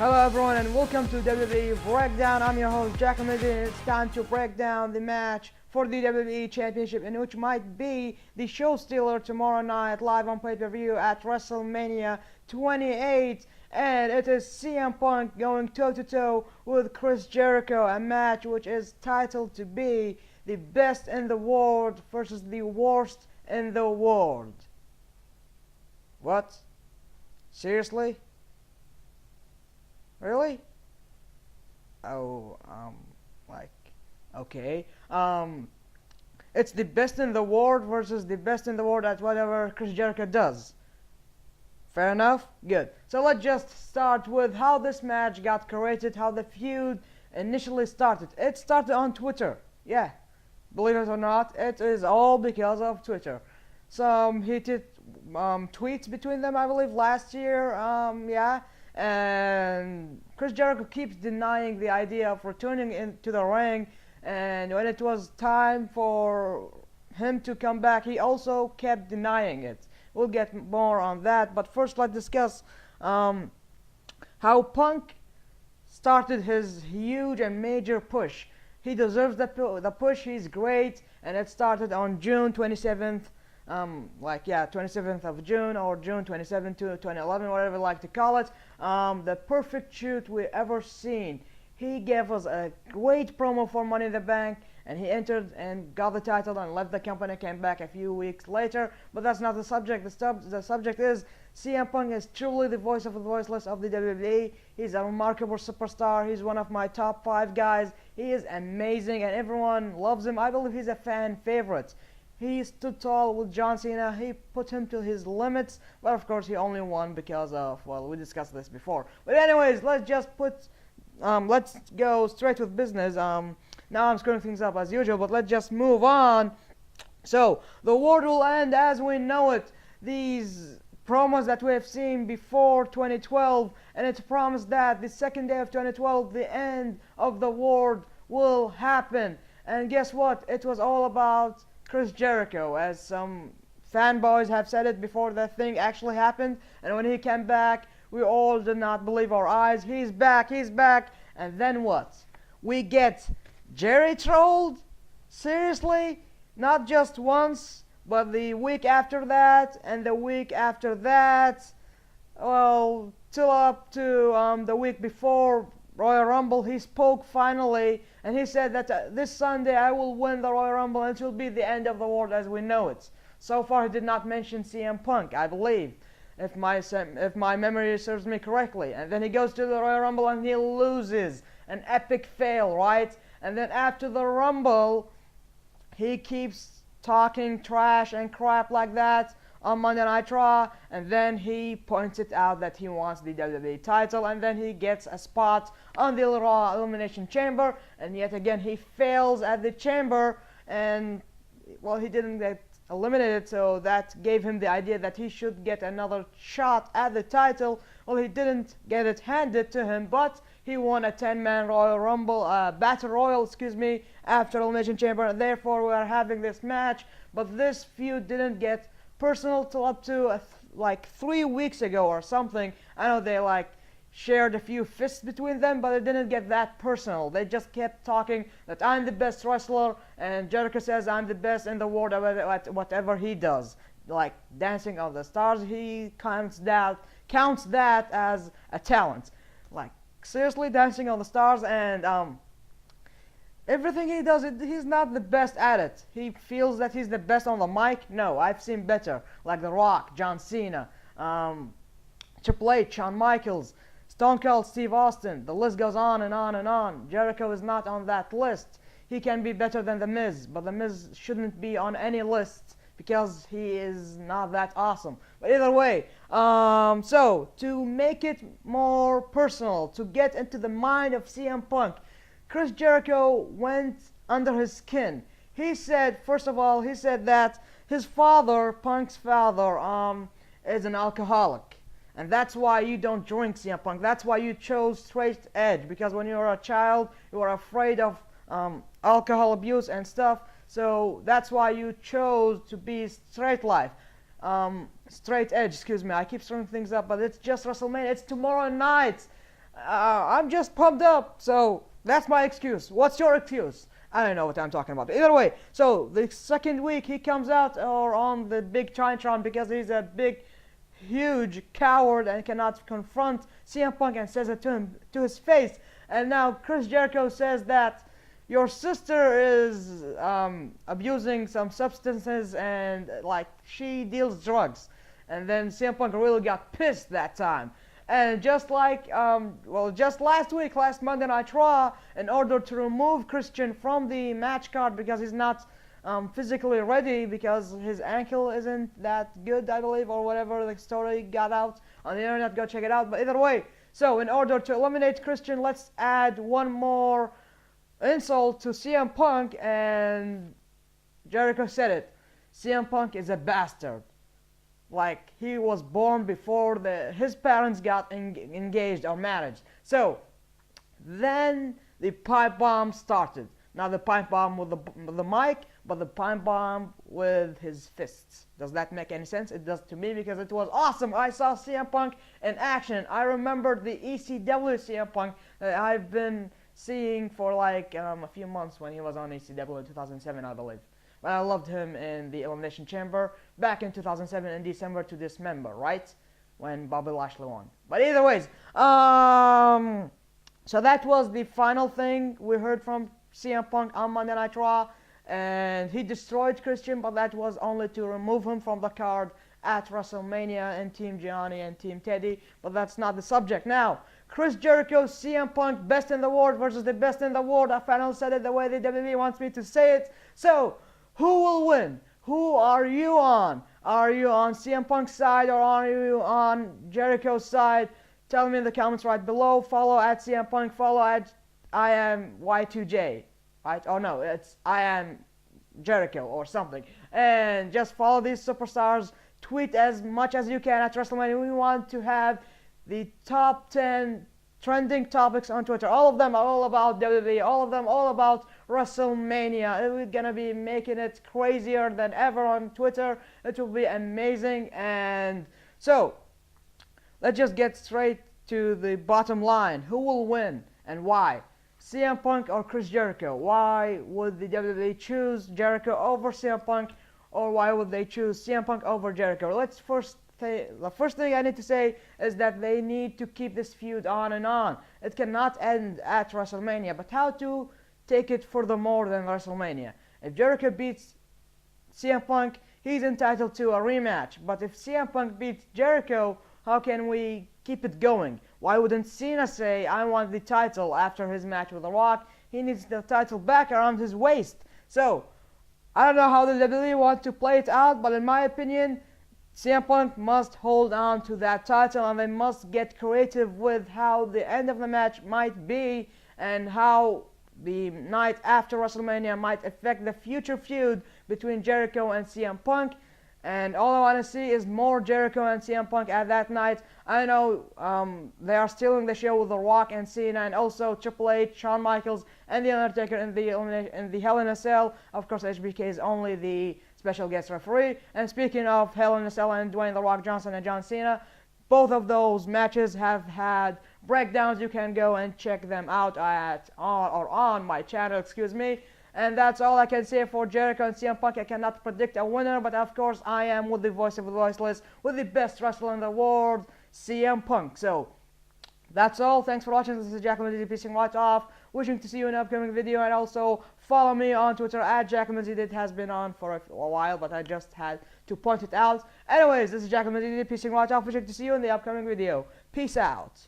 Hello everyone and welcome to WWE Breakdown. I'm your host Jack and it's time to break down the match for the WWE Championship, in which might be the show stealer tomorrow night live on pay-per-view at WrestleMania 28, and it is CM Punk going toe-to-toe with Chris Jericho, a match which is titled to be the best in the world versus the worst in the world. What? Seriously? Really? Oh, okay. It's the best in the world versus the best in the world at whatever Chris Jericho does. Fair enough? Good. So let's just start with how this match got created, how the feud initially started. It started on Twitter. Yeah. Believe it or not, it is all because of Twitter. Some heated tweets between them, I believe, last year. Yeah. And Chris Jericho keeps denying the idea of returning into the ring, and when it was time for him to come back, he also kept denying it. We'll get more on that, but first let's discuss how Punk started his huge and major push. He deserves the push. He's great, and it started on June 27th. 27th of June or June 27th to 2011, whatever you like to call it. The perfect shoot we ever seen. He gave us a great promo for Money in the Bank, and he entered and got the title and left the company, came back a few weeks later, but that's not the subject. The subject is CM Punk is truly the voice of the voiceless of the WWE. He's a remarkable superstar. He's one of my top 5 guys. He is amazing and everyone loves him. I believe he's a fan favorite. He stood tall with John Cena. He put him to his limits, but of course he only won because of, well, we discussed this before. But anyways, let's go straight with business. Now I'm screwing things up as usual, but let's just move on. So the world will end as we know it. These promos that we have seen before 2012, and it's promised that the second day of 2012, the end of the world will happen. And guess what? It was all about Chris Jericho, as some fanboys have said it before the thing actually happened, and when he came back, we all did not believe our eyes. He's back, and then what? We get Jerry trolled? Seriously? Not just once, but the week after that, and the week after that, well, till up to the week before Royal Rumble, he spoke finally, and he said that this Sunday I will win the Royal Rumble and it will be the end of the world as we know it. So far he did not mention CM Punk, I believe, if my memory serves me correctly. And then he goes to the Royal Rumble and he loses. An epic fail, right? And then after the Rumble, he keeps talking trash and crap like that on Monday Night Raw, and then he points it out that he wants the WWE title, and then he gets a spot on the Raw Elimination Chamber, and yet again he fails at the Chamber, and well, he didn't get eliminated, so that gave him the idea that he should get another shot at the title. Well, he didn't get it handed to him, but he won a 10-man Royal Rumble, Battle Royal, after Elimination Chamber, and therefore we are having this match, but this feud didn't get personal till up to like 3 weeks ago or something. I know they shared a few fists between them, but it didn't get that personal. They just kept talking that I'm the best wrestler, and Jericho says I'm the best in the world at whatever he does. Like Dancing on the Stars, he counts that as a talent. Like seriously, Dancing on the Stars, and everything he does, he's not the best at it. He feels that he's the best on the mic. No, I've seen better, like The Rock, John Cena, Triple H, Shawn Michaels, Stone Cold Steve Austin. The list goes on and on and on. Jericho is not on that list. He can be better than The Miz, but The Miz shouldn't be on any list because he is not that awesome. But either way, so to make it more personal, to get into the mind of CM Punk, Chris Jericho went under his skin. He said, first of all, that his father, Punk's father, is an alcoholic. And that's why you don't drink, CM Punk. That's why you chose straight edge. Because when you were a child, you were afraid of alcohol abuse and stuff. So that's why you chose to be straight life. Straight edge, excuse me. I keep throwing things up, but it's just WrestleMania. It's tomorrow night. I'm just pumped up, so that's my excuse. What's your excuse? I don't know what I'm talking about. Either way, so the second week he comes out or on the big Tron because he's a big, huge coward and cannot confront CM Punk and says it to him to his face. And now Chris Jericho says that your sister is abusing some substances and like she deals drugs. And then CM Punk really got pissed that time. And just like, just last week, last Monday Night Raw, in order to remove Christian from the match card because he's not physically ready because his ankle isn't that good, I believe, or whatever the story got out on the internet, go check it out. But either way, so in order to eliminate Christian, let's add one more insult to CM Punk, and Jericho said it. CM Punk is a bastard. Like he was born before his parents got engaged or married. So then the pipe bomb started. Not the pipe bomb with the mic, but the pipe bomb with his fists. Does that make any sense? It does to me because it was awesome. I saw CM Punk in action. I remembered the ECW CM Punk that I've been seeing for like a few months when he was on ECW in 2007, I believe. But I loved him in the Elimination Chamber back in 2007 in December to Dismember, right? When Bobby Lashley won. But either ways, so that was the final thing we heard from CM Punk on Monday Night Raw. And he destroyed Christian, but that was only to remove him from the card at WrestleMania and Team Gianni and Team Teddy. But that's not the subject. Now, Chris Jericho, CM Punk, best in the world versus the best in the world. I finally said it the way the WWE wants me to say it. So, who will win? Who are you on? Are you on CM Punk's side or are you on Jericho's side? Tell me in the comments right below. Follow at CM Punk. Follow at I am Y2J. Right? Oh no, it's I am Jericho or something. And just follow these superstars. Tweet as much as you can at WrestleMania. We want to have the top 10 trending topics on Twitter. All of them are all about WWE. All of them all about WrestleMania. We're gonna be making it crazier than ever on Twitter. It will be amazing. And so let's just get straight to the bottom line. Who will win and why? CM Punk or Chris Jericho? Why would the WWE choose Jericho over CM Punk, or why would they choose CM Punk over Jericho? Let's the first thing I need to say is that they need to keep this feud on and on. It cannot end at WrestleMania, but how to take it further more than WrestleMania? If Jericho beats CM Punk, he's entitled to a rematch. But if CM Punk beats Jericho, how can we keep it going? Why wouldn't Cena say, I want the title after his match with The Rock? He needs the title back around his waist. So, I don't know how the WWE want to play it out, but in my opinion, CM Punk must hold on to that title, and they must get creative with how the end of the match might be and how the night after WrestleMania might affect the future feud between Jericho and CM Punk. And all I want to see is more Jericho and CM Punk at that night. I know they are stealing the show with The Rock and Cena, and also Triple H, Shawn Michaels, and The Undertaker in the Hell in a Cell. Of course, HBK is only the special guest referee. And speaking of Hell in a Cell and Dwayne The Rock Johnson and John Cena, both of those matches have had breakdowns. You can go and check them out on my channel, excuse me. And that's all I can say for Jericho and CM Punk. I cannot predict a winner, but of course I am with the voice of the voiceless, with the best wrestler in the world, CM Punk. So that's all. Thanks for watching. This is Jacqueline peacing right off. Wishing to see you in an upcoming video, and also follow me on Twitter at Jacqueline. It has been on for a while, but I just had to point it out. Anyways, this is Jacqueline peacing right off. Wishing to see you in the upcoming video. Peace out.